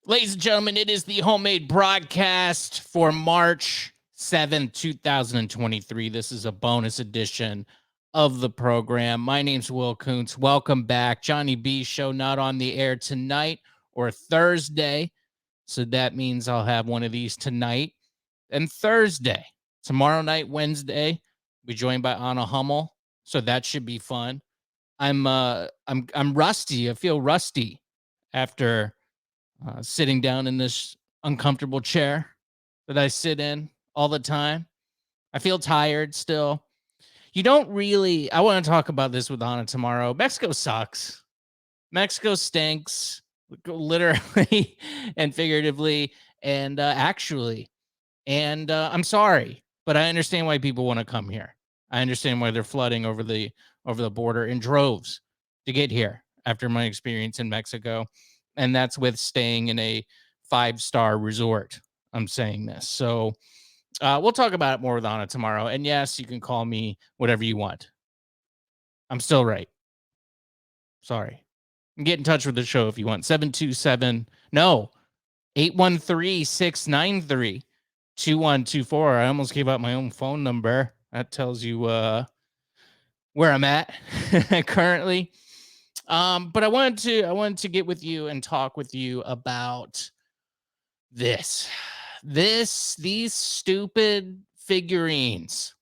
Ladies and gentlemen, it is the homemade broadcast for March 7th, 2023. This is a bonus edition of the program. My name's Will Kuntz. Welcome back. Johnny B show not on the air tonight or Thursday. So that means I'll have one of these tonight and Thursday. Tomorrow night, Wednesday, we'll be joined by Anna Hummel. So that should be fun. I'm rusty. I feel rusty after sitting down in this uncomfortable chair that I sit in all the time. I feel tired still. You don't really, I want to talk about this with Anna tomorrow. Mexico sucks. Mexico stinks, literally and figuratively, and actually. And I'm sorry, but I understand why people want to come here. I understand why they're flooding over the border in droves to get here after my experience in Mexico, and that's with staying in a 5-star resort. I'm saying this, so we'll talk about it more with Anna tomorrow. And yes, you can call me whatever you want. I'm still right. Sorry. Get in touch with the show if you want. 727 no 813-693-2124. I almost gave out my own phone number. That tells you where I'm at currently. But I wanted to get with you and talk with you about these stupid figurines,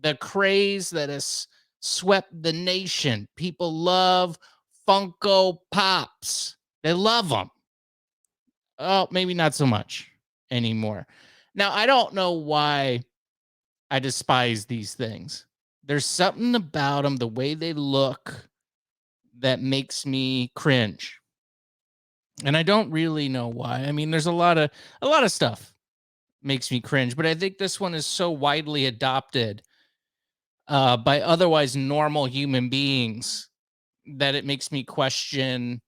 the craze that has swept the nation. People love Funko Pops. They love them. Oh, maybe not so much anymore. Now, I don't know why I despise these things. There's something about them, the way they look, that makes me cringe. And I don't really know why. I mean, there's a lot of stuff makes me cringe, but I think this one is so widely adopted by otherwise normal human beings that it makes me question,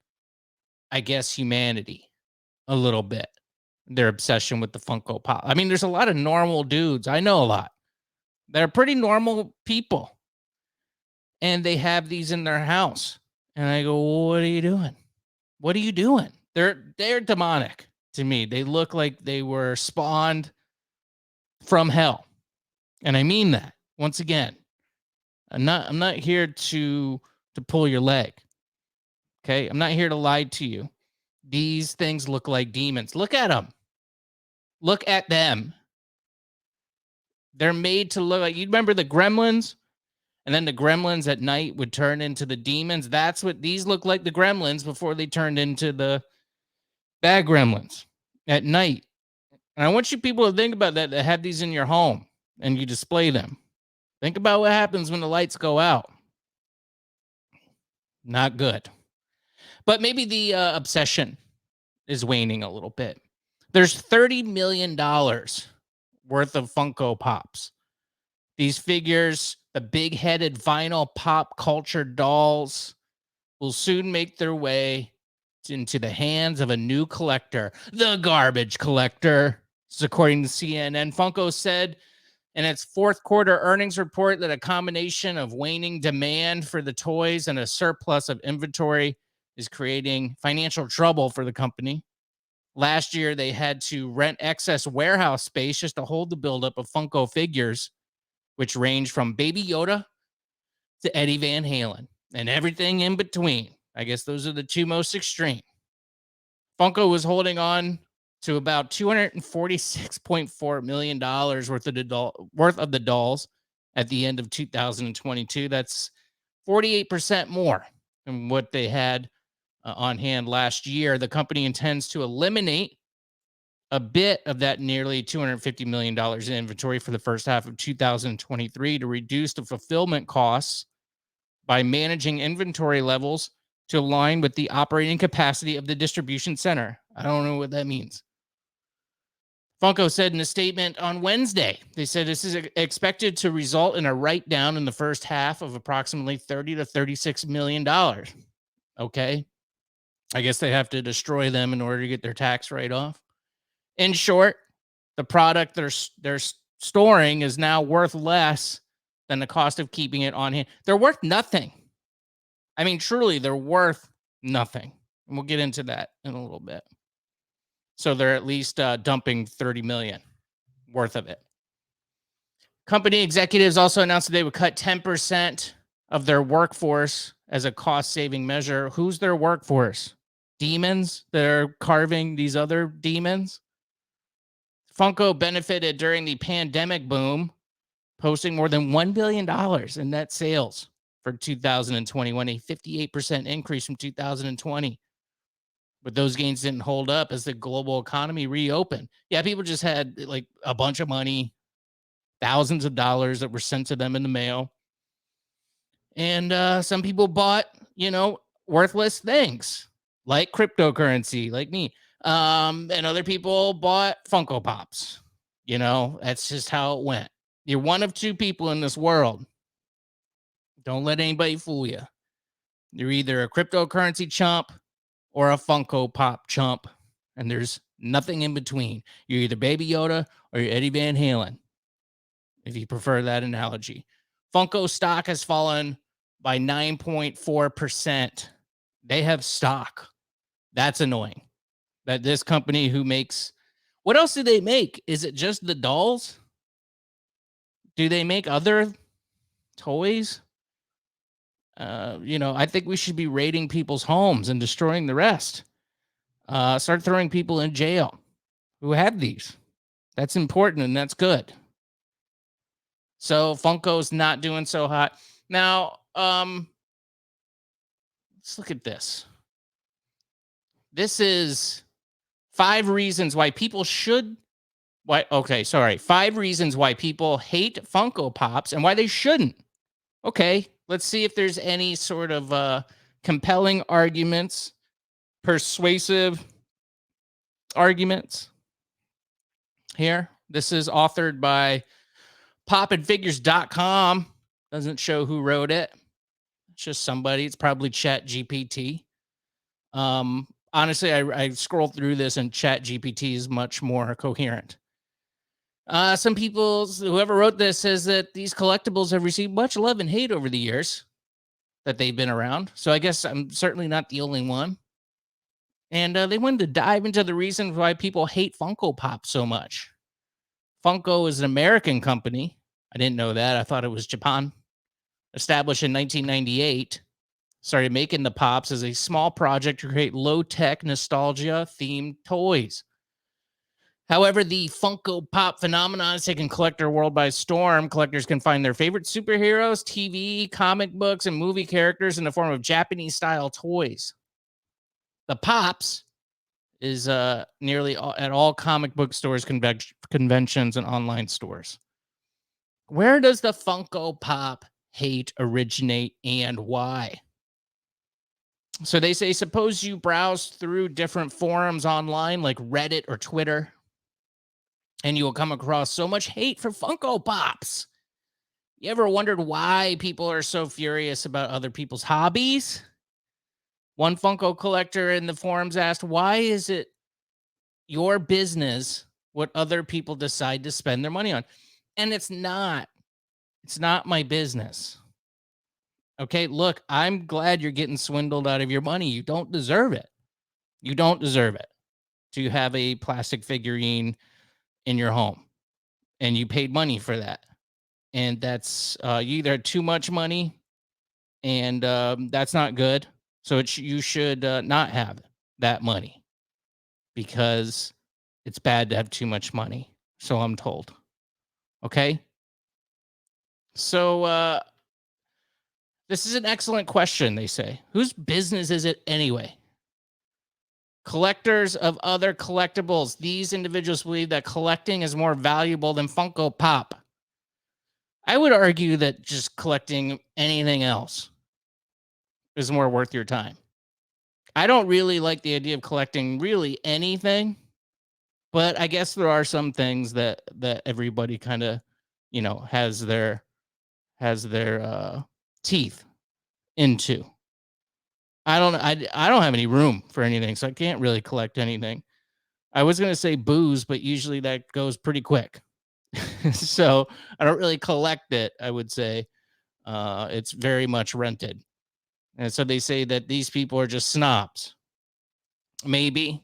I guess, humanity a little bit. Their obsession with the Funko Pop. I mean, there's a lot of normal dudes. I know a lot. They're pretty normal people. And they have these in their house. And I go, well, what are you doing? What are you doing? They're demonic to me. They look like they were spawned from hell. And I mean that. Once again, I'm not here to pull your leg. Okay? I'm not here to lie to you. These things look like demons. Look at them. Look at them. They're made to look like, you remember the Gremlins? And then the Gremlins at night would turn into the demons. That's what these look like, the Gremlins, before they turned into the bad Gremlins at night. And I want you people to think about that have these in your home and you display them. Think about what happens when the lights go out. Not good. But maybe the obsession is waning a little bit. There's $30 million worth of Funko Pops. These figures, the big-headed vinyl pop culture dolls, will soon make their way into the hands of a new collector, the garbage collector. This is according to CNN. Funko said in its fourth quarter earnings report that a combination of waning demand for the toys and a surplus of inventory is creating financial trouble for the company. Last year, they had to rent excess warehouse space just to hold the buildup of Funko figures, which range from Baby Yoda to Eddie Van Halen and everything in between. I guess those are the two most extreme. Funko was holding on to about $246.4 million worth of the dolls at the end of 2022. That's 48% more than what they had on hand last year. The company intends to eliminate a bit of that nearly $250 million in inventory for the first half of 2023 to reduce the fulfillment costs by managing inventory levels to align with the operating capacity of the distribution center. I don't know what that means. Funko said in a statement on Wednesday, they said this is expected to result in a write-down in the first half of approximately $30 to $36 million. Okay. I guess they have to destroy them in order to get their tax write-off. In short, the product they're storing is now worth less than the cost of keeping it on hand. They're worth nothing. I mean, truly, they're worth nothing. And we'll get into that in a little bit. So they're at least dumping 30 million worth of it. Company executives also announced that they would cut 10% of their workforce as a cost-saving measure. Who's their workforce? Demons? They're carving these other demons? Funko benefited during the pandemic boom, posting more than $1 billion in net sales for 2021, a 58% increase from 2020. But those gains didn't hold up as the global economy reopened. Yeah, people just had like a bunch of money, thousands of dollars that were sent to them in the mail. And some people bought, worthless things like cryptocurrency, like me. And other people bought Funko Pops. That's just how it went. You're one of two people in this world. Don't let anybody fool you. You're either a cryptocurrency chump or a Funko Pop chump, and there's nothing in between. You're either Baby Yoda or you're Eddie Van Halen, if you prefer that analogy. Funko stock has fallen by 9.4%. They have stock. That's annoying. That this company who makes... What else do they make? Is it just the dolls? Do they make other toys? I think we should be raiding people's homes and destroying the rest. Start throwing people in jail who have these. That's important and that's good. So Funko's not doing so hot. Now, let's look at this. This is 5 reasons why people should... 5 reasons why people hate Funko Pops and why they shouldn't. Okay, let's see if there's any sort of compelling arguments, persuasive arguments here. This is authored by popandfigures.com. Doesn't show who wrote it. It's just somebody. It's probably Chat GPT. Honestly, I scrolled through this and Chat GPT is much more coherent. Some people, whoever wrote this, says that these collectibles have received much love and hate over the years that they've been around. So I guess I'm certainly not the only one. And they wanted to dive into the reasons why people hate Funko Pop so much. Funko is an American company. I didn't know that. I thought it was Japan. Established in 1998. Started making the Pops as a small project to create low-tech nostalgia-themed toys. However, the Funko Pop phenomenon has taken collector world by storm. Collectors can find their favorite superheroes, TV, comic books, and movie characters in the form of Japanese-style toys. The Pops is nearly at all comic book stores, conventions, and online stores. Where does the Funko Pop hate originate and why? So they say, suppose you browse through different forums online like Reddit or Twitter, and you will come across so much hate for Funko Pops. You ever wondered why people are so furious about other people's hobbies? One Funko collector in the forums asked, why is it your business what other people decide to spend their money on? And it's not my business. Okay, look, I'm glad you're getting swindled out of your money. You don't deserve it. You don't deserve it to have a plastic figurine in your home. And you paid money for that. And that's you either had too much money, and that's not good. So you should not have that money, because it's bad to have too much money. So I'm told. Okay. So this is an excellent question, they say. Whose business is it anyway? Collectors of other collectibles. These individuals believe that collecting is more valuable than Funko Pop. I would argue that just collecting anything else is more worth your time. I don't really like the idea of collecting really anything, but I guess there are some things that everybody kind of, has their teeth into. I don't have any room for anything, so I can't really collect anything. I was going to say booze, but usually that goes pretty quick. So I don't really collect it, I would say. It's very much rented. And so they say that these people are just snobs. Maybe.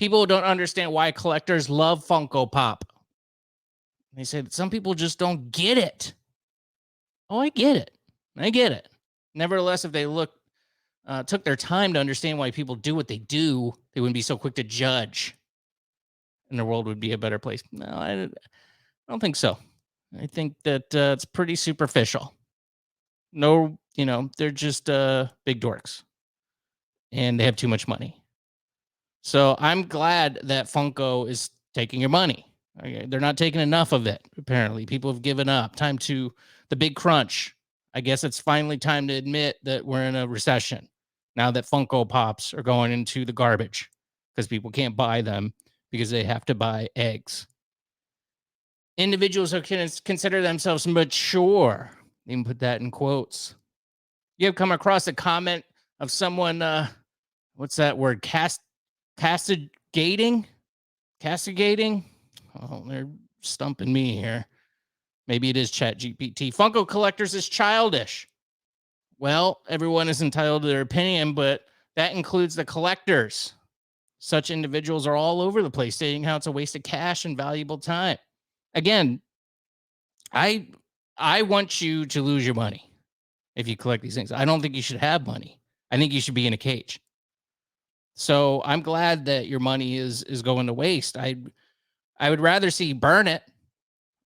People don't understand why collectors love Funko Pop. They say that some people just don't get it. Oh, I get it. I get it. Nevertheless, if they took their time to understand why people do what they do, they wouldn't be so quick to judge, and the world would be a better place. No, I don't think so. I think that it's pretty superficial. No, they're just big dorks, and they have too much money. So I'm glad that Funko is taking your money. Okay, they're not taking enough of it. Apparently, people have given up. Time to the big crunch. I guess it's finally time to admit that we're in a recession now that Funko Pops are going into the garbage because people can't buy them because they have to buy eggs. Individuals who can consider themselves mature, even put that in quotes. You have come across a comment of someone, what's that word? Castigating? Castigating? Oh, they're stumping me here. Maybe it is Chat GPT. Funko collectors is childish. Well, everyone is entitled to their opinion, but that includes the collectors. Such individuals are all over the place stating how it's a waste of cash and valuable time. Again, I want you to lose your money if you collect these things. I don't think you should have money. I think you should be in a cage. So I'm glad that your money is going to waste. I would rather see you burn it.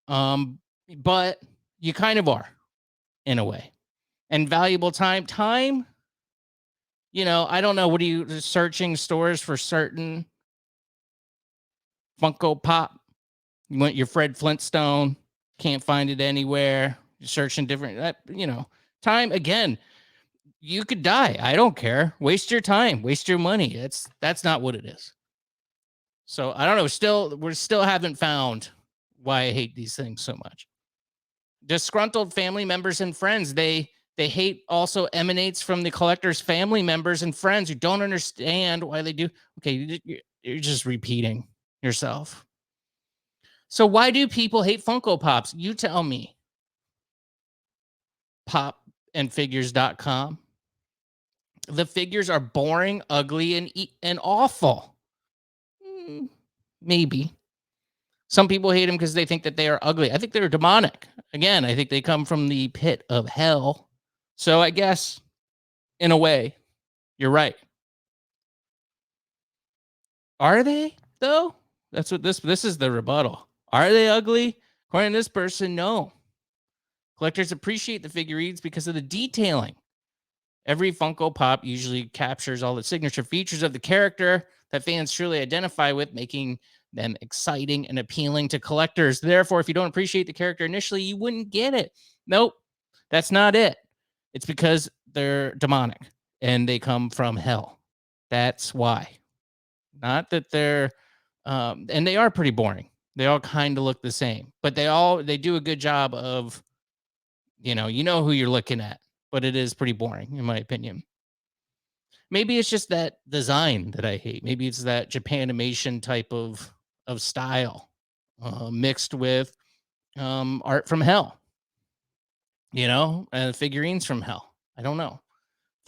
But you kind of are in a way. And valuable time, I don't know. What are you searching stores for certain Funko Pop? You want your Fred Flintstone, can't find it anywhere. You're searching different, time again. You could die. I don't care. Waste your time, waste your money. That's not what it is. So I don't know. We still haven't found why I hate these things so much. Disgruntled family members and friends. They hate also emanates from the collector's family members and friends who don't understand why they do. Okay, you're just repeating yourself. So why do people hate Funko Pops? You tell me. Popandfigures.com. The figures are boring, ugly, and awful. Maybe. Some people hate them because they think that they are ugly. I think they're demonic. Again, I think they come from the pit of hell. So I guess, in a way, you're right. Are they, though? That's what this is the rebuttal. Are they ugly? According to this person, no. Collectors appreciate the figurines because of the detailing. Every Funko Pop usually captures all the signature features of the character that fans truly identify with, making them exciting and appealing to collectors. Therefore, if you don't appreciate the character initially, you wouldn't get it. Nope, that's not it. It's because they're demonic and they come from hell. That's why. Not that they're, and they are pretty boring. They all kind of look the same, but they do a good job of, you know who you're looking at, but it is pretty boring in my opinion. Maybe it's just that design that I hate. Maybe it's that Japanimation type of style mixed with art from hell, and figurines from hell. I don't know.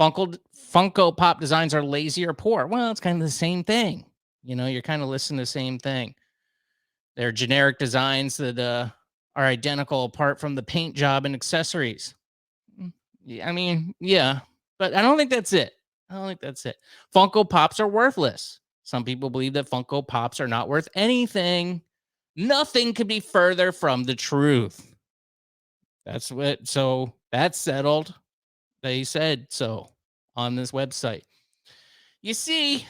Funko Pop designs are lazy or poor. Well, it's kind of the same thing. You're kind of listening to the same thing. They're generic designs that are identical apart from the paint job and accessories. Yeah, I mean, yeah, but I don't think that's it. Funko Pops are worthless. Some people believe that Funko Pops are not worth anything. Nothing could be further from the truth. So that's settled. They said so on this website. You see,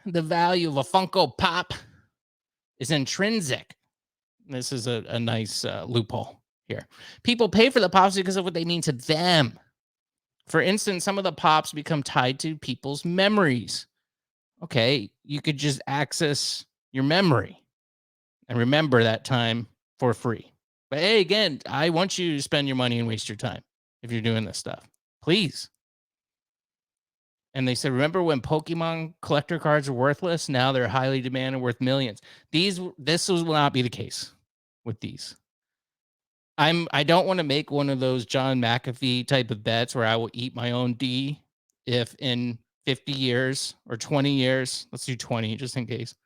the value of a Funko Pop is intrinsic. This is a nice loophole here. People pay for the Pops because of what they mean to them. For instance, some of the Pops become tied to people's memories. Okay, you could just access your memory and remember that time for free. But hey, again, I want you to spend your money and waste your time if you're doing this stuff. Please. And they said, remember when Pokemon collector cards were worthless? Now they're highly demanded and worth millions. This will not be the case with these. I don't want to make one of those John McAfee type of bets where I will eat my own D if in 50 years or 20 years, let's do 20 just in case.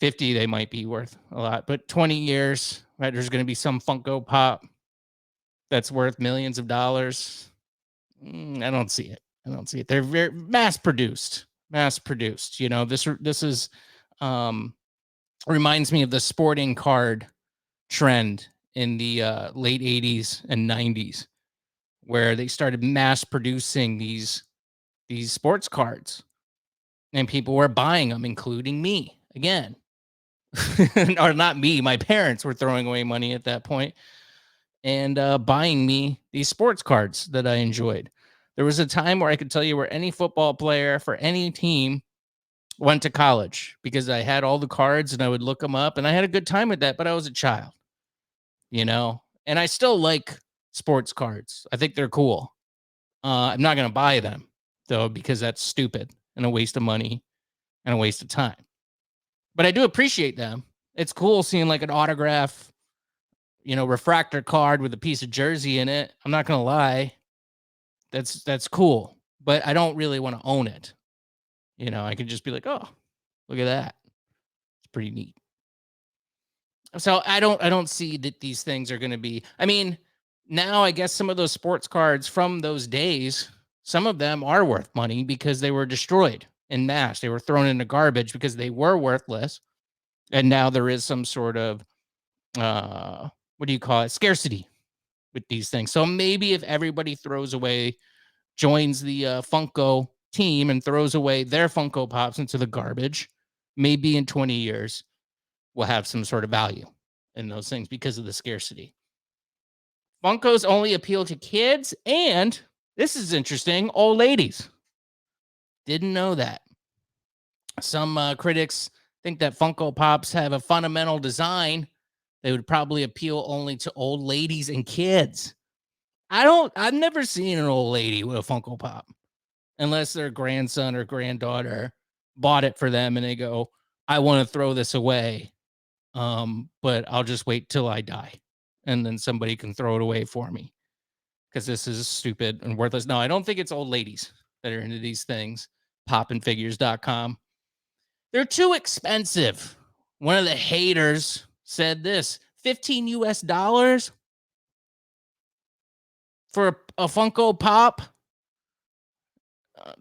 50, they might be worth a lot, but 20 years, right? There's going to be some Funko Pop that's worth millions of dollars. I don't see it. I don't see it. They're very mass produced. Mass produced. You know, this is um reminds me of the sporting card trend in the late 80s and 90s where they started mass producing these sports cards and people were buying them, including me again. Or not me, my parents were throwing away money at that point and buying me these sports cards that I enjoyed. There was a time where I could tell you where any football player for any team went to college because I had all the cards and I would look them up and I had a good time with that, but I was a child, you know, and I still like sports cards. I think they're cool. I'm not going to buy them though, because that's stupid and a waste of money and a waste of time. But I do appreciate them. It's cool seeing like an autograph, you know, refractor card with a piece of jersey in it. I'm not going to lie. That's cool, but I don't really want to own it. You know, I could just be like, "Oh, look at that. It's pretty neat." So I don't see that these things are going to be. I mean, now I guess some of those sports cards from those days, some of them are worth money because they were destroyed in mass. They were thrown in the garbage because they were worthless. And now there is some sort of what do you call it? Scarcity with these things. So maybe if everybody throws away, joins the Funko team and throws away their Funko Pops into the garbage, maybe in 20 years we'll have some sort of value in those things because of the scarcity. Funkos only appeal to kids and, this is interesting, old ladies. Didn't know that. Some critics think that Funko Pops have a fundamental design. They would probably appeal only to old ladies and kids. I've never seen an old lady with a Funko Pop unless their grandson or granddaughter bought it for them and they go, I want to throw this away. But I'll just wait till I die and then somebody can throw it away for me because this is stupid and worthless. No, I don't think it's old ladies that are into these things. Popandfigures.com. They're too expensive. One of the haters said this 15 US dollars for a Funko Pop.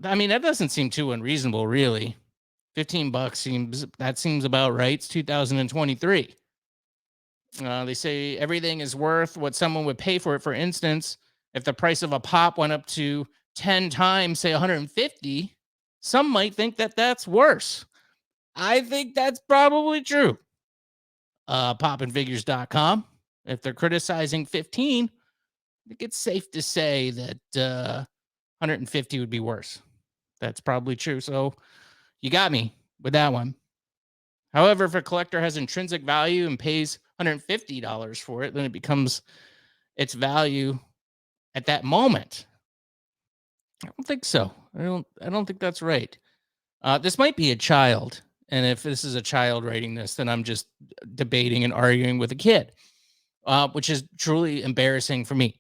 I mean, that doesn't seem too unreasonable, really. $15 seems about right. It's 2023. They say everything is worth what someone would pay for it. For instance, if the price of a pop went up to 10 times, say 150, some might think that that's worse. I think that's probably true. Popandfigures.com. If they're criticizing 15, I think it's safe to say that 150 would be worse. That's probably true. So you got me with that one. However, if a collector has intrinsic value and pays $150 for it, then it becomes its value at that moment. I don't think so. I don't think that's right. This might be a child, and if this is a child writing this, then I'm just debating and arguing with a kid, which is truly embarrassing for me.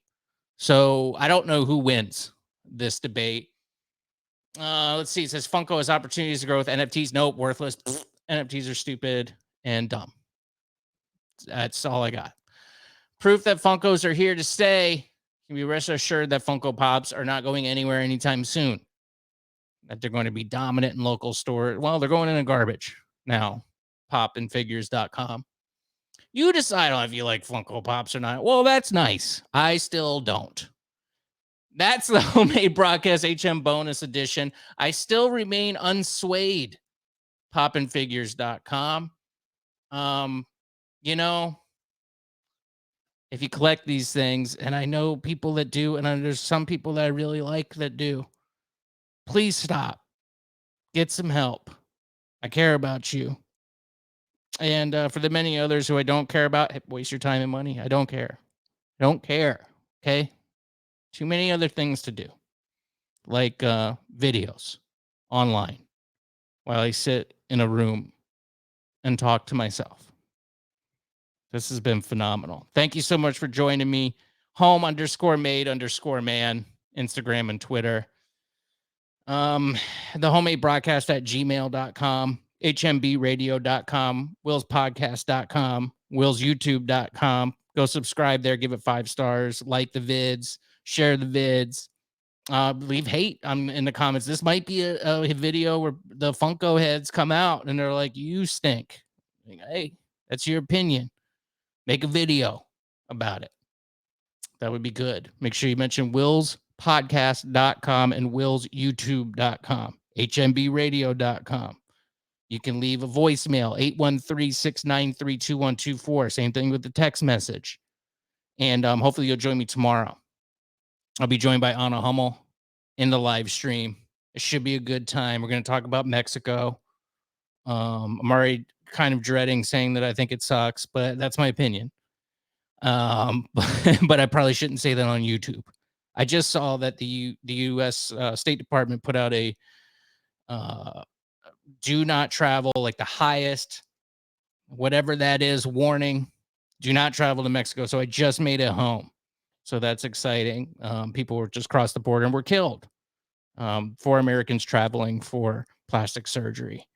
So I don't know who wins this debate. Let's see. It says Funko has opportunities to grow with NFTs. Nope, worthless. NFTs are stupid and dumb. That's all I got. Proof that Funkos are here to stay. Can be rest assured that Funko Pops are not going anywhere anytime soon. That they're going to be dominant in local stores. Well, they're going in the garbage now. Popandfigures.com. You decide on if you like Funko Pops or not. Well, that's nice. I still don't. That's the Homemade Broadcast HM bonus edition. I still remain unswayed. Popandfigures.com. You know, if you collect these things, and I know people that do, and there's some people that I really like that do, please stop. Get some help. I care about you. And for the many others who I don't care about, waste your time and money. I don't care. I don't care. Okay? Too many other things to do, like videos online while I sit in a room and talk to myself. This has been phenomenal. Thank you so much for joining me. Home_made_man, Instagram and Twitter. The homemade broadcast at gmail.com. HMBradio.com, WillsPodcast.com, WillsYouTube.com. Go subscribe there, give it 5 stars, like the vids, share the vids, leave hate in the comments. This might be a video where the Funko heads come out and they're like, you stink. Like, hey, that's your opinion. Make a video about it. That would be good. Make sure you mention WillsPodcast.com and WillsYouTube.com, HMBradio.com. You can leave a voicemail, 813-693-2124. Same thing with the text message. And hopefully you'll join me tomorrow. I'll be joined by Anna Hummel in the live stream. It should be a good time. We're going to talk about Mexico. I'm already kind of dreading saying that I think it sucks, but that's my opinion. But I probably shouldn't say that on YouTube. I just saw that the U.S. State Department put out a do not travel, like the highest, whatever that is, warning. Do not travel to Mexico. So I just made it home. So that's exciting. People were just crossed the border and were killed. 4 Americans traveling for plastic surgery.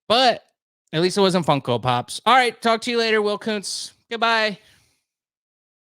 But at least it wasn't Funko Pops. All right. Talk to you later, Will Kuntz. Goodbye.